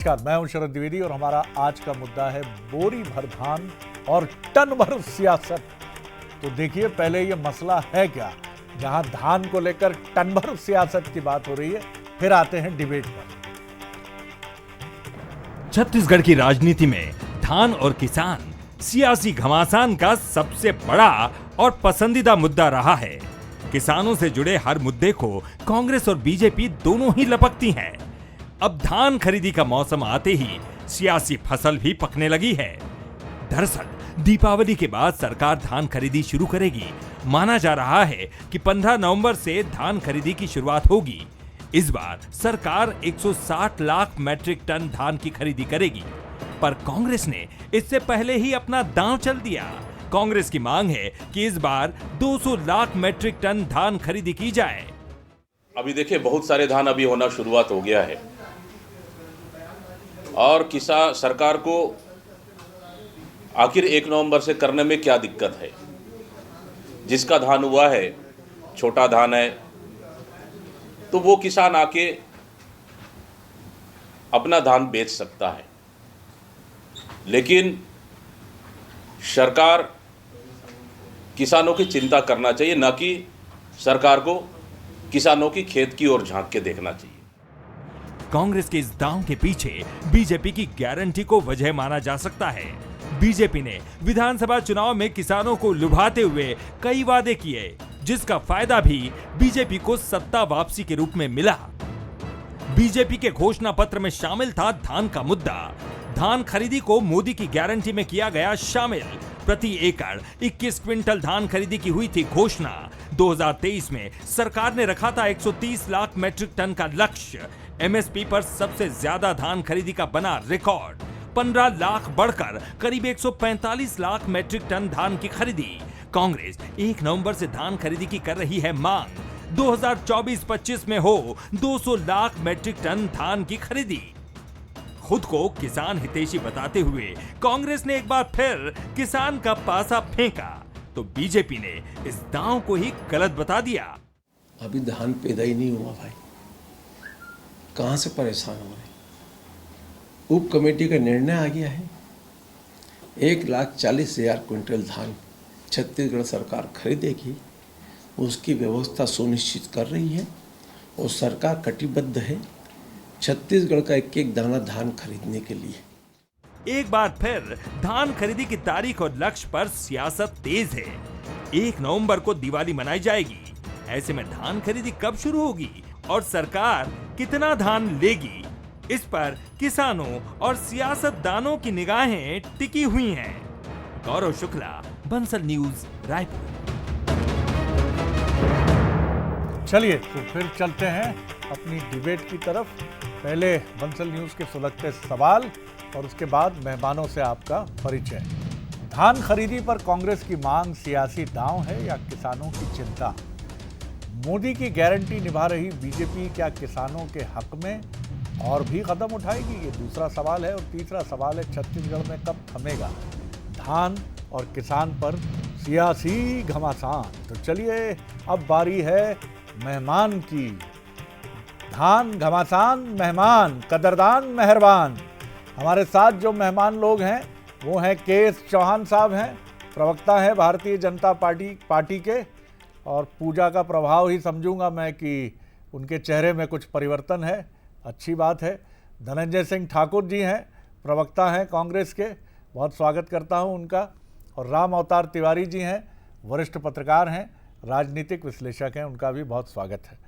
नमस्कार, मैं हूं शरद द्विवेदी और हमारा आज का मुद्दा है बोरी भर धान और टन भर सियासत। तो देखिए, पहले ये मसला है क्या, जहां धान को लेकर टन भर सियासत की बात हो रही है, फिर आते हैं डिबेट पर। छत्तीसगढ़ की राजनीति में धान और किसान सियासी घमासान का सबसे बड़ा और पसंदीदा मुद्दा रहा है। किसानों से जुड़े हर मुद्दे को कांग्रेस और बीजेपी दोनों ही लपकती हैं। अब धान खरीदी का मौसम आते ही सियासी फसल भी पकने लगी है। दरअसल दीपावली के बाद सरकार धान खरीदी शुरू करेगी। माना जा रहा है कि 15 नवंबर से धान खरीदी की शुरुआत होगी। इस बार सरकार 160 लाख मैट्रिक टन धान की खरीदी करेगी, पर कांग्रेस ने इससे पहले ही अपना दांव चल दिया। कांग्रेस की मांग है कि इस बार 200 लाख मैट्रिक टन धान खरीदी की जाए। अभी देखिए, बहुत सारे धान अभी होना शुरुआत हो गया है और किसान सरकार को आखिर 1 नवंबर से करने में क्या दिक्कत है। जिसका धान हुआ है, छोटा धान है, तो वो किसान आके अपना धान बेच सकता है। लेकिन सरकार किसानों की चिंता करना चाहिए, ना कि सरकार को किसानों की खेत की ओर झांक के देखना चाहिए। कांग्रेस के इस दांव के पीछे बीजेपी की गारंटी को वजह माना जा सकता है। बीजेपी ने विधानसभा चुनाव में किसानों को लुभाते हुए कई वादे किए, जिसका फायदा भी बीजेपी को सत्ता वापसी के रूप में मिला। बीजेपी के घोषणा पत्र में शामिल था धान का मुद्दा। धान खरीदी को मोदी की गारंटी में किया गया शामिल। प्रति एकड़ 21 क्विंटल धान खरीदी की हुई थी घोषणा। 2023 में सरकार ने रखा था 130 लाख मैट्रिक टन का लक्ष्य। एमएसपी पर सबसे ज्यादा धान खरीदी का बना रिकॉर्ड। 15 लाख बढ़कर करीब 145 लाख मैट्रिक टन धान की खरीदी। कांग्रेस 1 नवंबर से धान खरीदी की कर रही है मांग। 2024-25 में हो 200 लाख मैट्रिक टन धान की खरीदी। खुद को किसान हितैषी बताते हुए कांग्रेस ने एक बार फिर किसान का पासा फेंका, तो बीजेपी ने इस दांव को ही गलत बता दिया। अभी धान पैदा ही नहीं हुआ भाई, कहां से परेशान हो रहे। उप कमेटी का निर्णय आ गया है, 1,40,000 क्विंटल धान छत्तीसगढ़ सरकार खरीदेगी। उसकी व्यवस्था सुनिश्चित कर रही है और सरकार कटिबद्ध है छत्तीसगढ़ का एक एक दाना धान खरीदने के लिए। एक बार फिर धान खरीदी की तारीख और लक्ष्य पर सियासत तेज है। 1 नवंबर को दिवाली मनाई जाएगी। ऐसे में धान खरीदी कब शुरू होगी और सरकार कितना धान लेगी, इस पर किसानों और सियासतदानों की निगाहें टिकी हुई हैं। गौरव शुक्ला, बंसल न्यूज, रायपुर। चलिए, तो फिर चलते हैं अपनी डिबेट की तरफ। पहले बंसल न्यूज़ के सुलगते सवाल और उसके बाद मेहमानों से आपका परिचय। धान खरीदी पर कांग्रेस की मांग सियासी दांव है या किसानों की चिंता? मोदी की गारंटी निभा रही बीजेपी क्या किसानों के हक में और भी कदम उठाएगी? ये दूसरा सवाल है। और तीसरा सवाल है, छत्तीसगढ़ में कब थमेगा धान और किसान पर सियासी घमासान? तो चलिए, अब बारी है मेहमान की। धान घमासान मेहमान, कदरदान मेहरबान। हमारे साथ जो मेहमान लोग हैं वो हैं के.एस. चौहान साहब हैं, प्रवक्ता हैं भारतीय जनता पार्टी के, और पूजा का प्रभाव ही समझूंगा मैं कि उनके चेहरे में कुछ परिवर्तन है, अच्छी बात है। धनंजय सिंह ठाकुर जी हैं, प्रवक्ता हैं कांग्रेस के, बहुत स्वागत करता हूं उनका। और राम अवतार तिवारी जी हैं, वरिष्ठ पत्रकार हैं, राजनीतिक विश्लेषक हैं, उनका भी बहुत स्वागत है।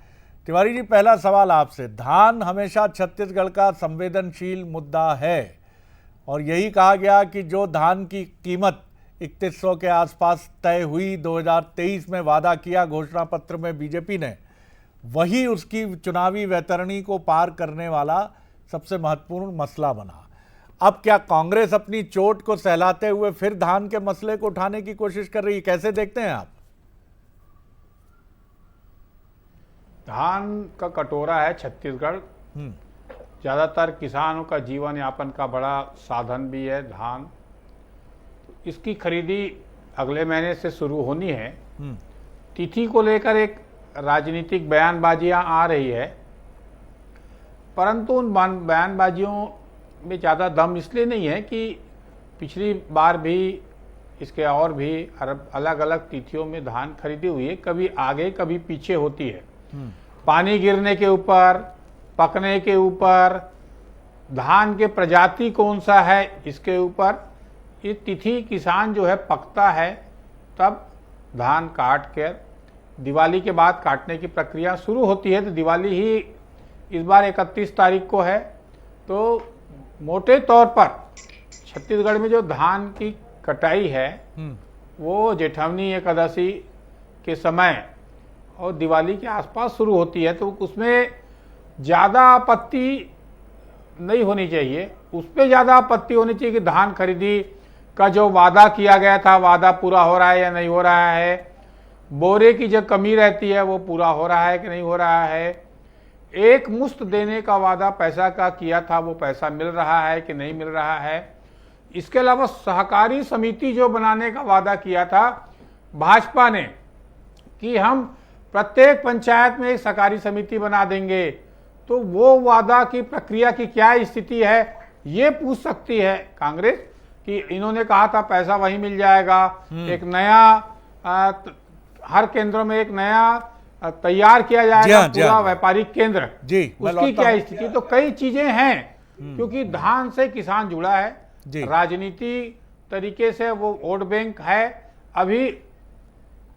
तिवारी जी, पहला सवाल आपसे। धान हमेशा छत्तीसगढ़ का संवेदनशील मुद्दा है और यही कहा गया कि जो धान की कीमत 3100 के आसपास तय हुई, 2023 में वादा किया घोषणा पत्र में बीजेपी ने, वही उसकी चुनावी वैतरणी को पार करने वाला सबसे महत्वपूर्ण मसला बना। अब क्या कांग्रेस अपनी चोट को सहलाते हुए फिर धान के मसले को उठाने की कोशिश कर रही है? कैसे देखते हैं आप? धान का कटोरा है छत्तीसगढ़। ज़्यादातर किसानों का जीवन यापन का बड़ा साधन भी है धान। इसकी खरीदी अगले महीने से शुरू होनी है। तिथि को लेकर एक राजनीतिक बयानबाजियां आ रही है, परंतु उन बयानबाजियों में ज़्यादा दम इसलिए नहीं है कि पिछली बार भी इसके और भी अलग अलग तिथियों में धान खरीदी हुई है, कभी आगे कभी पीछे होती है। पानी गिरने के ऊपर, पकने के ऊपर, धान के प्रजाति कौन सा है इसके ऊपर, ये तिथि किसान जो है पकता है तब धान काट कर दिवाली के बाद काटने की प्रक्रिया शुरू होती है। तो दिवाली ही इस बार 31 तारीख को है। तो मोटे तौर पर छत्तीसगढ़ में जो धान की कटाई है वो जेठवनी एकादशी के समय और दिवाली के आसपास शुरू होती है। तो उसमें ज़्यादा आपत्ति नहीं होनी चाहिए। उस पर ज़्यादा आपत्ति होनी चाहिए कि धान खरीदी का जो वादा किया गया था, वादा पूरा हो रहा है या नहीं हो रहा है, बोरे की जो कमी रहती है वो पूरा हो रहा है कि नहीं हो रहा है, एक मुश्त देने का वादा पैसा का किया था वो पैसा मिल रहा है कि नहीं मिल रहा है। इसके अलावा सहकारी समिति जो बनाने का वादा किया था भाजपा ने कि हम प्रत्येक पंचायत में एक सहकारी समिति बना देंगे, तो वो वादा की प्रक्रिया की क्या स्थिति है ये पूछ सकती है कांग्रेस कि इन्होंने कहा था पैसा वहीं मिल जाएगा, एक नया हर केंद्रों में एक नया तैयार किया जाएगा पूरा व्यापारिक केंद्र, उसकी क्या स्थिति। तो कई चीजें हैं क्योंकि धान से किसान जुड़ा है, राजनीति तरीके से वो वोट बैंक है। अभी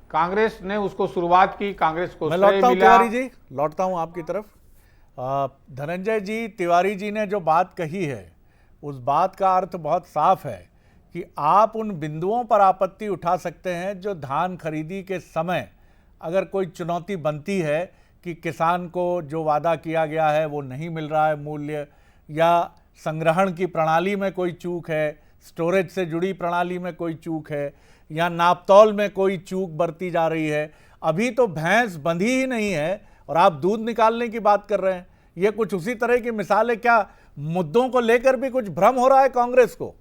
कांग्रेस ने उसको शुरुआत की, कांग्रेस को मैं लौटता हूं तिवारी जी, लौटता हूं आपकी तरफ। धनंजय जी, तिवारी जी ने जो बात कही है उस बात का अर्थ बहुत साफ है कि आप उन बिंदुओं पर आपत्ति उठा सकते हैं जो धान खरीदी के समय अगर कोई चुनौती बनती है कि किसान को जो वादा किया गया है वो नहीं मिल रहा है मूल्य, या संग्रहण की प्रणाली में कोई चूक है, स्टोरेज से जुड़ी प्रणाली में कोई चूक है, या नापतौल में कोई चूक बरती जा रही है। अभी तो भैंस बंधी ही नहीं है और आप दूध निकालने की बात कर रहे हैं। ये कुछ उसी तरह की मिसाल है। क्या मुद्दों को लेकर भी कुछ भ्रम हो रहा है कांग्रेस को?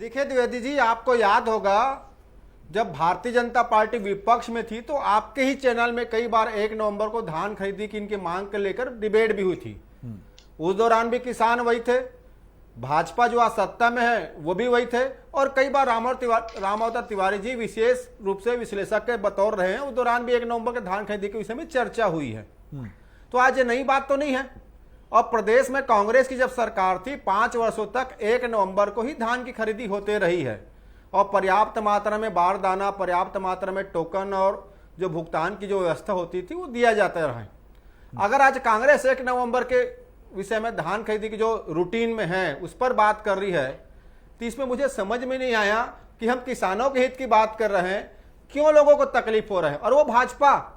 देखिए द्विवेदी जी, आपको याद होगा जब भारतीय जनता पार्टी विपक्ष में थी तो आपके ही चैनल में कई बार 1 नवंबर को धान खरीदी की इनकी मांग को लेकर डिबेट भी हुई थी। उस दौरान भी किसान वही थे, भाजपा जो आज सत्ता में है वो भी वही थे, और कई बार रामावतार तिवारी जी विशेष रूप से विश्लेषक के बतौर रहे हैं। उस दौरान भी 1 नवंबर के धान खरीदी के विषय में चर्चा हुई है। तो आज ये नई बात तो नहीं है। और प्रदेश में कांग्रेस की जब सरकार थी 5 वर्षों तक 1 नवंबर को ही धान की खरीदी होते रही है, और पर्याप्त मात्रा में बारदाना, पर्याप्त मात्रा में टोकन और जो भुगतान की जो व्यवस्था होती थी वो दिया जाता रहा है। अगर आज कांग्रेस 1 नवंबर के विषय में धान खरीदी की जो रूटीन में है उस पर बात कर रही है, तो इसमें मुझे समझ में नहीं आया कि हम किसानों के हित की बात कर रहे हैं, क्यों लोगों को तकलीफ हो रहा है। और वो भाजपा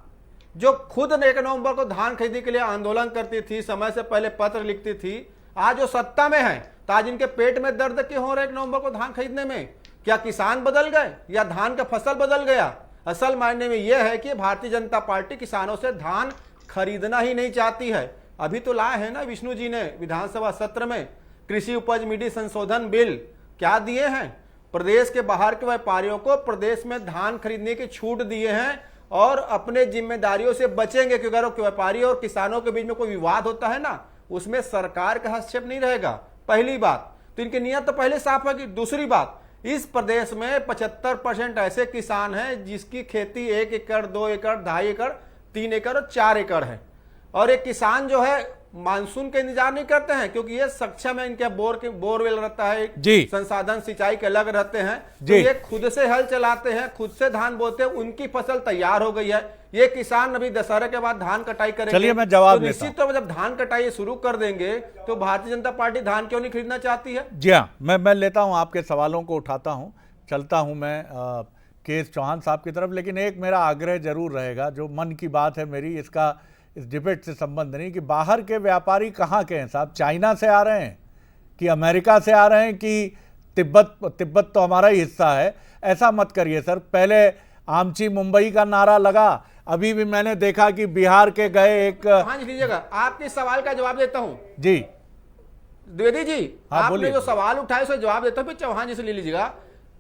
जो खुद 1 नवंबर को धान खरीदी के लिए आंदोलन करती थी, समय से पहले पत्र लिखती थी, आज जो सत्ता में है तो आज इनके पेट में दर्द क्यों हो रहा है 1 नवंबर को धान खरीदने में? क्या किसान बदल गए या धान का फसल बदल गया? असल मायने में यह है कि भारतीय जनता पार्टी किसानों से धान खरीदना ही नहीं चाहती है। अभी तो लाए हैं ना विष्णु जी ने विधानसभा सत्र में कृषि उपज मिडी संशोधन बिल, क्या दिए हैं? प्रदेश के बाहर के व्यापारियों को प्रदेश में धान खरीदने की छूट दिए हैं और अपने जिम्मेदारियों से बचेंगे, क्योंकि अगर व्यापारी और किसानों के बीच में कोई विवाद होता है ना, उसमें सरकार का हस्तक्षेप नहीं रहेगा। पहली बात तो इनकी नीयत तो पहले साफ है। कि दूसरी बात, इस प्रदेश में 75% ऐसे किसान हैं जिसकी खेती 1 एकड़, 2 एकड़, 2.5 एकड़, 3 एकड़ और 4 एकड़ है। और एक किसान जो है मानसून के इंतजार नहीं करते हैं, क्योंकि ये सक्षम है, इनके बोरवेल रहता है, संसाधन सिंचाई के अलग रहते हैं, तो ये खुद से हल चलाते हैं, खुद से धान बोते हैं, उनकी फसल तैयार हो गई है। ये किसान अभी दशहरे के बाद धान कटाई करेंगे। चलिए मैं जवाब तो निश्चित तौर पर जब धान कटाई शुरू कर देंगे तो भारतीय जनता पार्टी धान क्यों नहीं खरीदना चाहती है? जी हाँ, मैं लेता हूं आपके सवालों को, उठाता हूं, चलता हूं मैं केएस चौहान साहब की तरफ। लेकिन एक मेरा आग्रह जरूर रहेगा, जो मन की बात है मेरी, इसका इस डिबेट से संबंध नहीं, कि बाहर के व्यापारी कहाँ के हैं साहब? चाइना से आ रहे हैं कि अमेरिका से आ रहे हैं कि तिब्बत तो हमारा ही हिस्सा है? ऐसा मत करिए सर। पहले आमची मुंबई का नारा लगा, अभी भी मैंने देखा कि बिहार के गए एक। हाँ जी, लीजिएगा, आपके सवाल का जवाब देता हूं जी द्विवेदी जी। हाँ, आपने जो सवाल उठाए उसका जवाब देता हूं, फिर चौहान जी से ले लीजिएगा।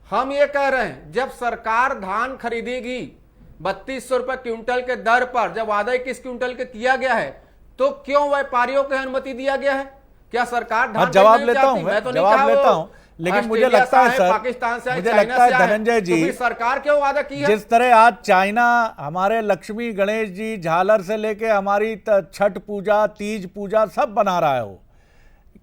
हम ये कह रहे हैं जब सरकार धान खरीदेगी 3200 रुपए क्विंटल के दर पर, जब वादा 21 क्विंटल के किया गया है, तो क्यों व्यापारियों को अनुमति दिया गया है? क्या सरकार धान जवाब खरीदना लेता चाहती? हूं, मैं तो नहीं जवाब कहा लेता वो हूं, लेकिन मुझे ऑस्ट्रेलिया लगता है से सर, पाकिस्तान से मुझे चाइना लगता है से आए, धनंजय तो जी, फिर सरकार क्यों वादा की है? जिस तरह आज चाइना हमारे लक्ष्मी गणेश जी झालर से लेके हमारी छठ पूजा, तीज पूजा सब बना रहा है, वो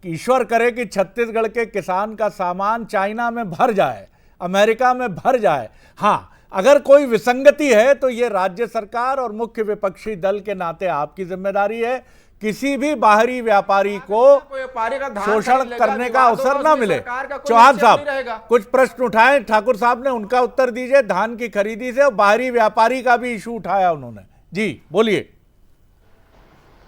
ईश्वर करे कि छत्तीसगढ़ के किसान का सामान चाइना में भर जाए, अमेरिका में भर जाए। हाँ, अगर कोई विसंगति है तो ये राज्य सरकार और मुख्य विपक्षी दल के नाते आपकी जिम्मेदारी है। किसी भी बाहरी व्यापारी को व्यापारी का धान शोषण खरीद लेगा, करने का विवाद अवसर होगा, ना उसमें मिले। सरकार का कोई चौहान हस्तक्षेप नहीं रहेगा। साहब कुछ प्रश्न उठाए, ठाकुर साहब ने उनका उत्तर दीजिए। धान की खरीदी से और बाहरी व्यापारी का भी इशू उठाया उन्होंने। जी बोलिए।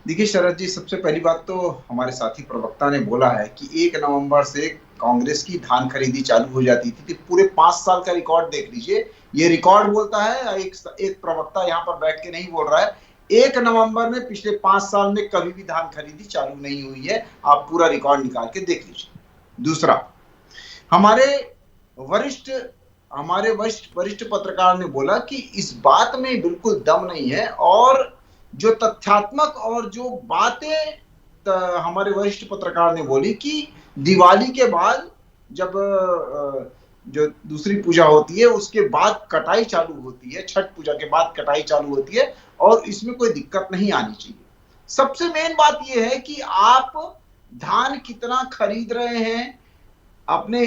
देखिए शरद जी, सबसे पहली बात तो हमारे साथी प्रवक्ता ने बोला है कि 1 नवंबर से कांग्रेस की धान खरीदी चालू हो जाती थी। पूरे 5 साल का रिकॉर्ड देख लीजिए। ये रिकॉर्ड बोलता है, एक प्रवक्ता यहाँ पर बैठ के नहीं बोल रहा है। 1 नवंबर में पिछले 5 साल में कभी भी धान खरीदी चालू नहीं हुई है। आप पूरा रिकॉर्ड निकाल के देख लीजिए। दूसरा, हमारे वरिष्ठ पत्रकार ने बोला कि इस बात में बिल्कुल दम नहीं है, और जो तथ्यात्मक और जो बातें हमारे वरिष्ठ पत्रकार ने बोली कि दिवाली के बाद जब जो दूसरी पूजा होती है उसके बाद कटाई चालू होती है, छठ पूजा के बाद कटाई चालू होती है, और इसमें कोई दिक्कत नहीं आनी चाहिए। सबसे मेन बात यह है कि आप धान कितना खरीद रहे हैं, अपने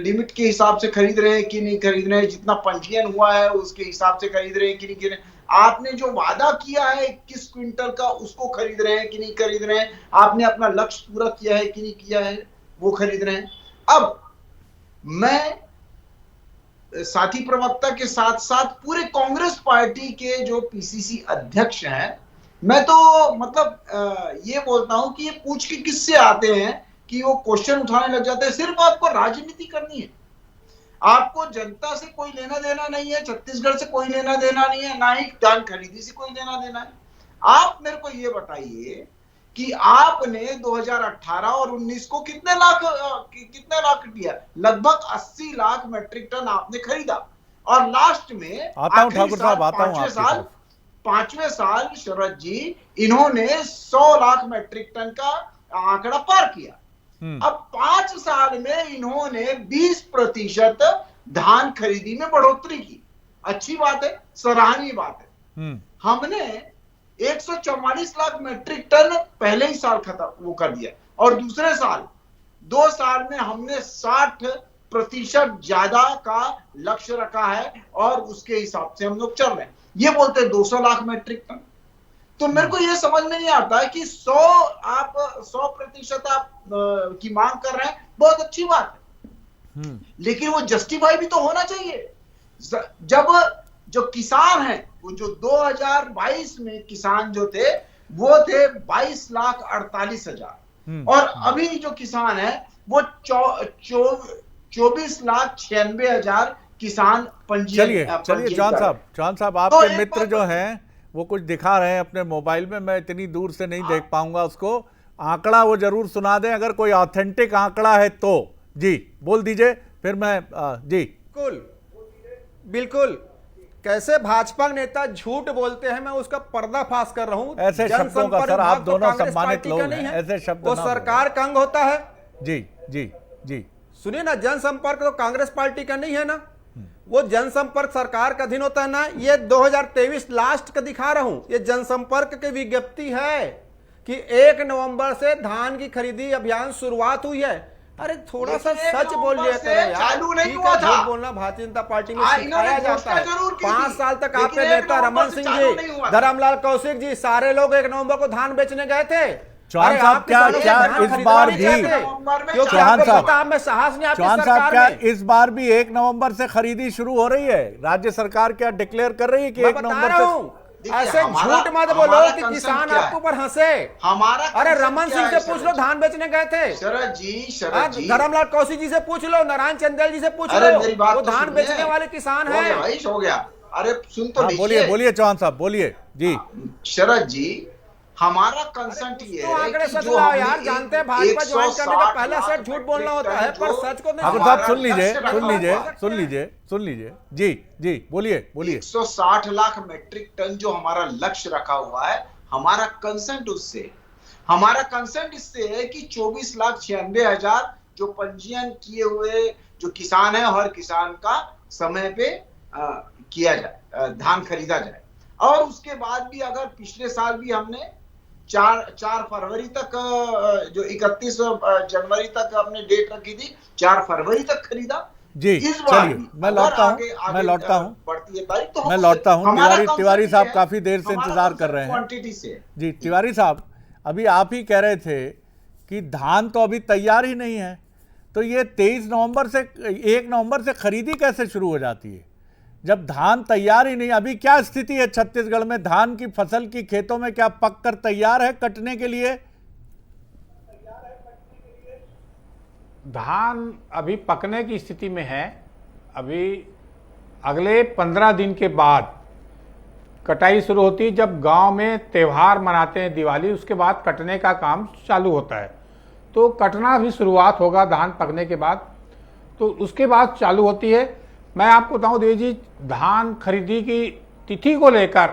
लिमिट के हिसाब से खरीद रहे हैं कि नहीं खरीद रहे हैं, जितना पंजीयन हुआ है उसके हिसाब से खरीद रहे हैं कि नहीं खरीद रहे हैं, आपने जो वादा किया है 21 क्विंटल का उसको खरीद रहे हैं कि नहीं खरीद रहे हैं, आपने अपना लक्ष्य पूरा किया है कि नहीं किया है, वो खरीद रहे हैं। अब मैं साथी प्रवक्ता के साथ साथ पूरे कांग्रेस पार्टी के जो पीसीसी अध्यक्ष हैं, मैं तो मतलब ये बोलता हूं कि ये पूछ के किससे आते हैं कि वो क्वेश्चन उठाने लग जाते हैं। सिर्फ आपको राजनीति करनी है, आपको जनता से कोई लेना देना नहीं है, छत्तीसगढ़ से कोई लेना देना नहीं है, ना ही धान खरीदी से कोई लेना देना है। आप मेरे को ये बताइए कि आपने 2018 और 19 को कितने लाख दिया? लगभग 80 लाख मैट्रिक टन आपने खरीदा, और लास्ट में ठाकुर साहब आता हूं, पांचवें साल शरद जी इन्होंने 100 लाख मैट्रिक टन का आंकड़ा पार किया। अब 5 साल में इन्होंने 20% धान खरीदी में बढ़ोतरी की। अच्छी बात है, सराहनीय बात है। हमने 144 लाख मैट्रिक टन पहले ही साल खत्म वो कर दिया, और दूसरे साल 2 साल में हमने 60% ज्यादा का लक्ष्य रखा है, और उसके हिसाब से हम लोग चल रहे हैं। ये बोलते हैं 200 लाख मैट्रिक टन। तो मेरे को ये समझ में नहीं आता है कि 100% आप की मांग कर रहे हैं, बहुत अच्छी बात है, लेकिन वो जस्टिफाई भी तो होना चाहिए। जब जो किसान हैं, वो जो 2022 में किसान जो थे वो थे 22,48,000, और अभी जो किसान है वो 24,96,000 किसान पंजीयन। चलिए चौहान साहब आपके मित्र जो हैं वो कुछ दिखा रहे हैं अपने मोबाइल में, मैं इतनी दूर से नहीं देख पाऊंगा उसको। आंकड़ा वो जरूर सुना दें, अगर कोई ऑथेंटिक आंकड़ा है तो। जी बोल दीजिए, फिर मैं जी। बिल्कुल कैसे भाजपा नेता झूठ बोलते हैं, मैं उसका पर्दाफाश कर रहा हूं। ऐसे शब्दों का सर, आप दोनों सम्मानित लोग हैं, ऐसे शब्द वो सरकार का अंग होता है। जी जी जी सुनिए ना, जनसंपर्क तो कांग्रेस पार्टी का नहीं है ना, वो जनसंपर्क सरकार का अधीन होता है ना। ये 2023 लास्ट का दिखा रहा हूं, ये जनसंपर्क की विज्ञप्ति है कि 1 नवंबर से धान की खरीदी अभियान शुरुआत हुई है। अरे थोड़ा सा सच बोलिए यार, चालू नहीं हुआ था। झूठ बोलना भारतीय जनता पार्टी में सिखाया जाता है। 5 साल तक आपके नेता रमन सिंह जी, धर्मलाल कौशिक जी, सारे लोग 1 नवंबर को धान बेचने गए थे। चौहान साहब क्या इस बार भी, चौहान साहब क्या इस बार भी 1 नवंबर से खरीदी शुरू हो रही है? राज्य सरकार क्या डिक्लेयर कर रही है कि 1 नवंबर से? ऐसे झूठ मत बोलो कि किसान आपके ऊपर हंसे। अरे रमन सिंह से पूछ लो, धान बेचने गए थे। शरद जी धर्मलाल कौशिक जी से पूछ लो, नारायण चंदेल जी से पूछ लो, वो धान बेचने वाले किसान हैं। हो गया। अरे सुन तो लीजिए। बोलिए चौहान साहब, बोलिए जी। शरद जी, हमारा कंसर्ट ये है आंकड़े सच लाओ यार, जानते हैं भाजपा ज्वाइन करने का पहला सेट झूठ बोलना होता है, पर सच को नहीं। साहब सुन लीजिए जी बोलिए 160 लाख मैट्रिक टन जो हमारा लक्ष्य रखा हुआ है, हमारा कंसेंट उससे हमारा कंसर्न इससे है कि 24,96,000 जो पंजीयन किए हुए जो किसान है, हर किसान का समय पे किया जाए, धान खरीदा जाए। और उसके बाद भी अगर पिछले साल भी हमने 4 फरवरी तक, जो 31 जनवरी तक हमने डेट रखी थी, 4 फरवरी तक खरीदा। जी इस बार चलिए, मैं लौटता हूँ बढ़ती है तारीख तो मैं लौटता हूँ। तिवारी साहब काफी देर से इंतजार कर रहे हैं। क्वांटिटी से जी तिवारी साहब, अभी आप ही कह रहे थे कि धान तो अभी तैयार ही नहीं है, तो ये 23 नवंबर से 1 नवंबर से खरीदी कैसे शुरू हो जाती है जब धान तैयार ही नहीं? अभी क्या स्थिति है छत्तीसगढ़ में? धान की फसल की खेतों में क्या पक कर तैयार है कटने के लिए? धान अभी पकने की स्थिति में है। अभी अगले 15 दिन के बाद कटाई शुरू होती है। जब गांव में त्यौहार मनाते हैं दिवाली, उसके बाद कटने का काम चालू होता है। तो कटना भी शुरुआत होगा धान पकने के बाद, तो उसके बाद चालू होती है। मैं आपको बताऊं देव जी, धान खरीदी की तिथि को लेकर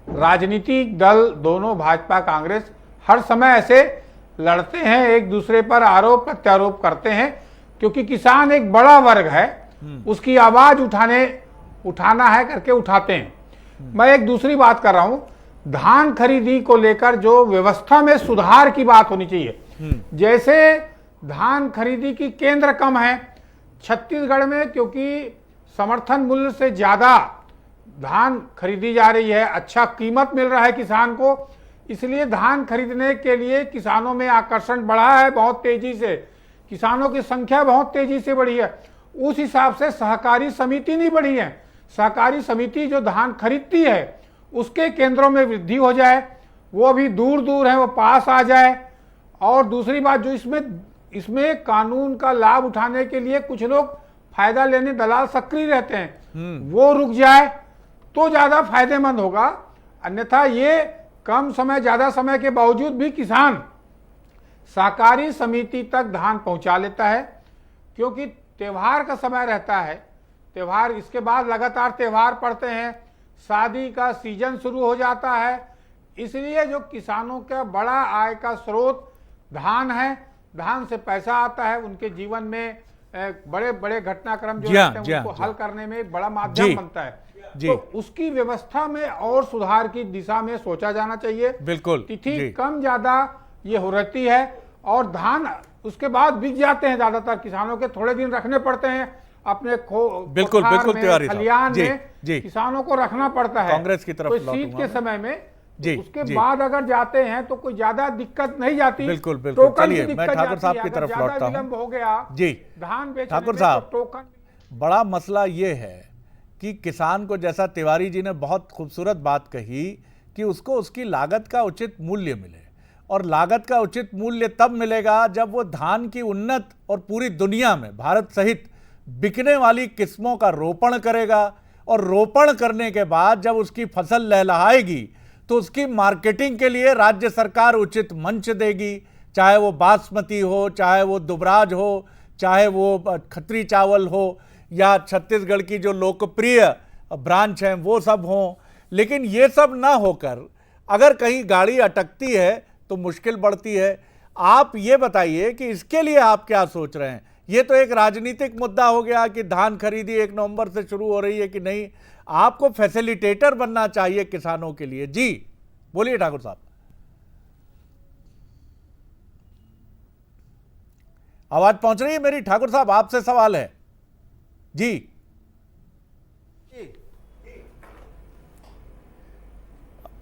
राजनीतिक दल दोनों भाजपा कांग्रेस हर समय ऐसे लड़ते हैं, एक दूसरे पर आरोप प्रत्यारोप करते हैं, क्योंकि किसान एक बड़ा वर्ग है, उसकी आवाज उठाना है करके उठाते हैं। मैं एक दूसरी बात कर रहा हूं, धान खरीदी को लेकर जो व्यवस्था में सुधार की बात होनी चाहिए। जैसे धान खरीदी की केंद्र कम है छत्तीसगढ़ में, क्योंकि समर्थन मूल्य से ज्यादा धान खरीदी जा रही है, अच्छा कीमत मिल रहा है किसान को, इसलिए धान खरीदने के लिए किसानों में आकर्षण बढ़ा है बहुत तेजी से, किसानों की संख्या बहुत तेजी से बढ़ी है। उस हिसाब से सहकारी समिति नहीं बढ़ी है। सहकारी समिति जो धान खरीदती है उसके केंद्रों में वृद्धि हो जाए, वो अभी दूर दूर है, वो पास आ जाए। और दूसरी बात, जो इसमें कानून का लाभ उठाने के लिए कुछ लोग फायदा लेने दलाल सक्रिय रहते हैं, वो रुक जाए तो ज्यादा फायदेमंद होगा। अन्यथा ये कम समय, ज्यादा समय के बावजूद भी किसान सहकारी समिति तक धान पहुंचा लेता है, क्योंकि त्योहार का समय रहता है। त्योहार, इसके बाद लगातार त्योहार पड़ते हैं, शादी का सीजन शुरू हो जाता है, इसलिए जो किसानों का बड़ा आय का स्रोत धान है, धान से पैसा आता है, उनके जीवन में बड़े बड़े घटनाक्रम जो रहते हैं उनको हल करने में एक बड़ा माध्यम बनता है। तो उसकी व्यवस्था में और सुधार की दिशा में सोचा जाना चाहिए। बिल्कुल, तिथि कम ज्यादा ये हो रहती है, और धान उसके बाद बिक जाते हैं। ज्यादातर किसानों के थोड़े दिन रखने पड़ते हैं अपने बिल्कुल खलियान में, किसानों को रखना पड़ता है कांग्रेस की तरफ शीत के समय में। जी, उसके बाद अगर जाते हैं तो कोई ज्यादा दिक्कत नहीं जाती। बिल्कुल बिल्कुल। चलिए, मैं ठाकुर साहब की तरफ लौटता हूं। विलंब हो गया जी धान बेचने ठाकुर में, साहब, तो टोकन। बड़ा मसला ये है कि किसान को, जैसा तिवारी जी ने बहुत खूबसूरत बात कही, कि उसको उसकी लागत का उचित मूल्य मिले, और लागत का उचित मूल्य तब मिलेगा जब वो धान की उन्नत और पूरी दुनिया में भारत सहित बिकने वाली किस्मों का रोपण करेगा, और रोपण करने के बाद जब उसकी फसल लहलहाएगी तो उसकी मार्केटिंग के लिए राज्य सरकार उचित मंच देगी, चाहे वो बासमती हो, चाहे वो दुबराज हो, चाहे वो खत्री चावल हो, या छत्तीसगढ़ की जो लोकप्रिय ब्रांच हैं वो सब हों। लेकिन ये सब ना होकर अगर कहीं गाड़ी अटकती है तो मुश्किल बढ़ती है। आप ये बताइए कि इसके लिए आप क्या सोच रहे हैं? ये तो एक राजनीतिक मुद्दा हो गया कि धान खरीदी 1 नवंबर से शुरू हो रही है कि नहीं, आपको फैसिलिटेटर बनना चाहिए किसानों के लिए। जी बोलिए ठाकुर साहब। आवाज पहुंच रही है मेरी? ठाकुर साहब आपसे सवाल है जी।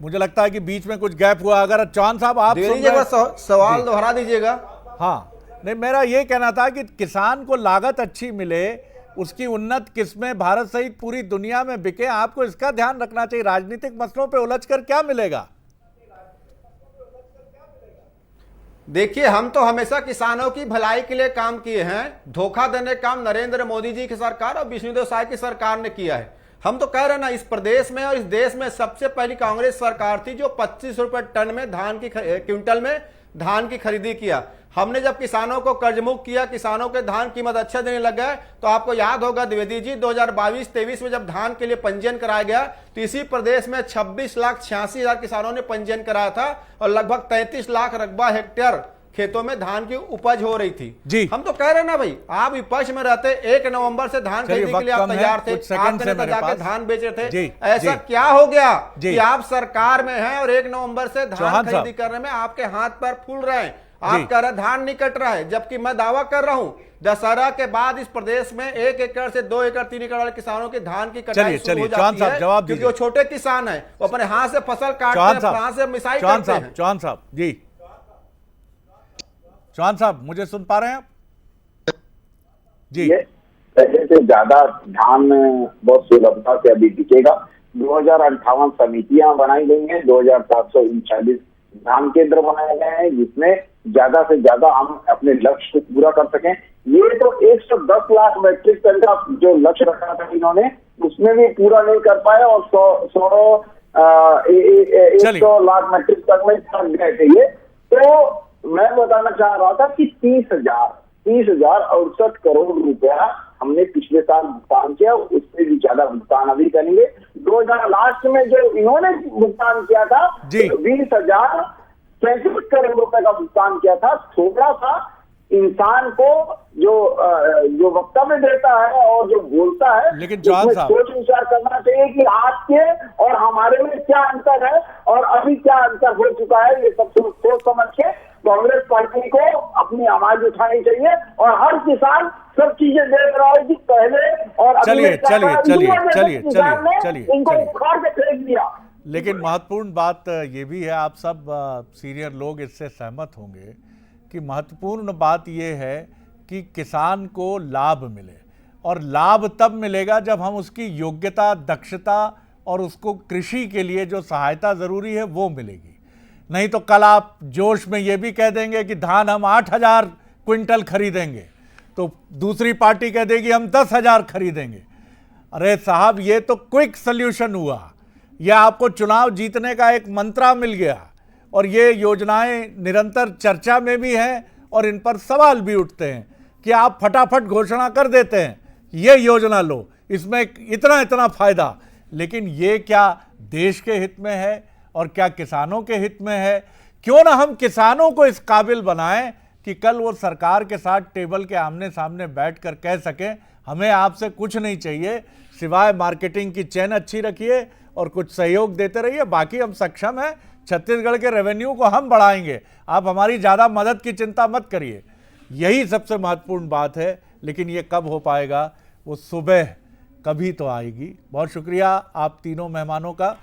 मुझे लगता है कि बीच में कुछ गैप हुआ। अगर चौहान साहब आप सवाल दोहरा दीजिएगा। हाँ, नहीं, मेरा ये कहना था कि किसान को लागत अच्छी मिले, उसकी उन्नत किस्में भारत सहित पूरी दुनिया में बिके, आपको इसका ध्यान रखना चाहिए। राजनीतिक मसलों पे उलझकर क्या मिलेगा? देखिए, हम तो हमेशा किसानों की भलाई के लिए काम किए हैं। धोखा देने का काम नरेंद्र मोदी जी की सरकार और विष्णुदेव साय की सरकार ने किया है। हम तो कह रहे हैं ना, इस प्रदेश में और इस देश में सबसे पहली कांग्रेस सरकार थी जो 25 रुपए टन में धान की क्विंटल में धान की खरीदी किया। हमने जब किसानों को कर्ज मुक्त किया, किसानों के धान कीमत अच्छा देने लग गए, तो आपको याद होगा द्विवेदी जी 2022-23 में जब धान के लिए पंजीयन कराया गया तो इसी प्रदेश में 26,86,000 किसानों ने पंजीयन कराया था और लगभग 33 लाख रकबा हेक्टेयर खेतों में धान की उपज हो रही थी। जी हम तो कह रहे हैं ना भाई, आप विपक्ष में रहते 1 नवंबर से धान खरीदने के लिए आप तैयार थे, आपने तो जाके धान बेचे थे। ऐसा क्या हो गया कि आप सरकार में हैं और 1 नवंबर से धान खरीदी करने में आपके हाथ पैर फूल रहे हैं, आप कह रहे धान नहीं कट रहा है, जबकि मैं दावा कर रहा हूं दशहरा के बाद इस प्रदेश में 1 एकड़ से 2 एकड़ 3 एकड़ वाले किसानों की धान की कटाई शुरू हो जाती है, क्योंकि वो छोटे किसान हैं, वो अपने हाथ से फसल काटते हैं, हाथ से मिसाई करते हैं। चौहान साहब जी, चौहान साहब मुझे सुन पा रहे हैं आप जी? पहले से ज्यादा धान बहुत सुलभता से अभी बिकेगा। 2058 समितियां बनाई गई हैं, 2739 धान केंद्र बनाए गए हैं, जिसमें ज्यादा से ज्यादा हम अपने लक्ष्य को पूरा कर सकें। ये तो 110 लाख मैट्रिक टन का जो लक्ष्य रखा था इन्होंने, उसमें भी पूरा नहीं कर पाए और 100 लाख मैट्रिक टन में थक गए थे ये। तो मैं बताना चाह रहा था कि 30,68 करोड़ रुपया हमने पिछले साल भुगतान किया, उससे भी ज्यादा भुगतान अभी करेंगे। 2000 लास्ट में जो इन्होंने भुगतान किया था 20,035 करोड़ रुपए का भुगतान किया था। थोड़ा सा इंसान को जो वक्तव्य देता है और जो बोलता है, लेकिन चौहान साहब सोच विचार करना चाहिए कि आपके और हमारे में क्या अंतर है और अभी क्या अंतर हो चुका है। ये सब सोच समझ के कांग्रेस पार्टी को अपनी आवाज उठानी चाहिए और हर किसान सब चीजें देख रहा है कि पहले और चलिए इनको उखाड़ के फेंक दिया। लेकिन महत्वपूर्ण बात ये भी है, आप सब सीनियर लोग इससे सहमत होंगे कि महत्वपूर्ण बात ये है कि किसान को लाभ मिले, और लाभ तब मिलेगा जब हम उसकी योग्यता, दक्षता और उसको कृषि के लिए जो सहायता ज़रूरी है वो मिलेगी। नहीं तो कल आप जोश में ये भी कह देंगे कि धान हम 8,000 क्विंटल खरीदेंगे, तो दूसरी पार्टी कह देगी हम 10,000 खरीदेंगे। अरे साहब, ये तो क्विक सल्यूशन हुआ, यह आपको चुनाव जीतने का एक मंत्रा मिल गया, और ये योजनाएं निरंतर चर्चा में भी हैं और इन पर सवाल भी उठते हैं कि आप फटाफट घोषणा कर देते हैं ये योजना लो, इसमें इतना इतना फायदा, लेकिन ये क्या देश के हित में है और क्या किसानों के हित में है? क्यों ना हम किसानों को इस काबिल बनाएं कि कल वो सरकार के साथ टेबल के आमने सामने बैठकर कह सकें हमें आपसे कुछ नहीं चाहिए, सिवाय मार्केटिंग की चेन अच्छी रखिए और कुछ सहयोग देते रहिए, बाकी हम सक्षम हैं, छत्तीसगढ़ के रेवेन्यू को हम बढ़ाएंगे, आप हमारी ज़्यादा मदद की चिंता मत करिए। यही सबसे महत्वपूर्ण बात है, लेकिन ये कब हो पाएगा? वो सुबह कभी तो आएगी। बहुत शुक्रिया आप तीनों मेहमानों का।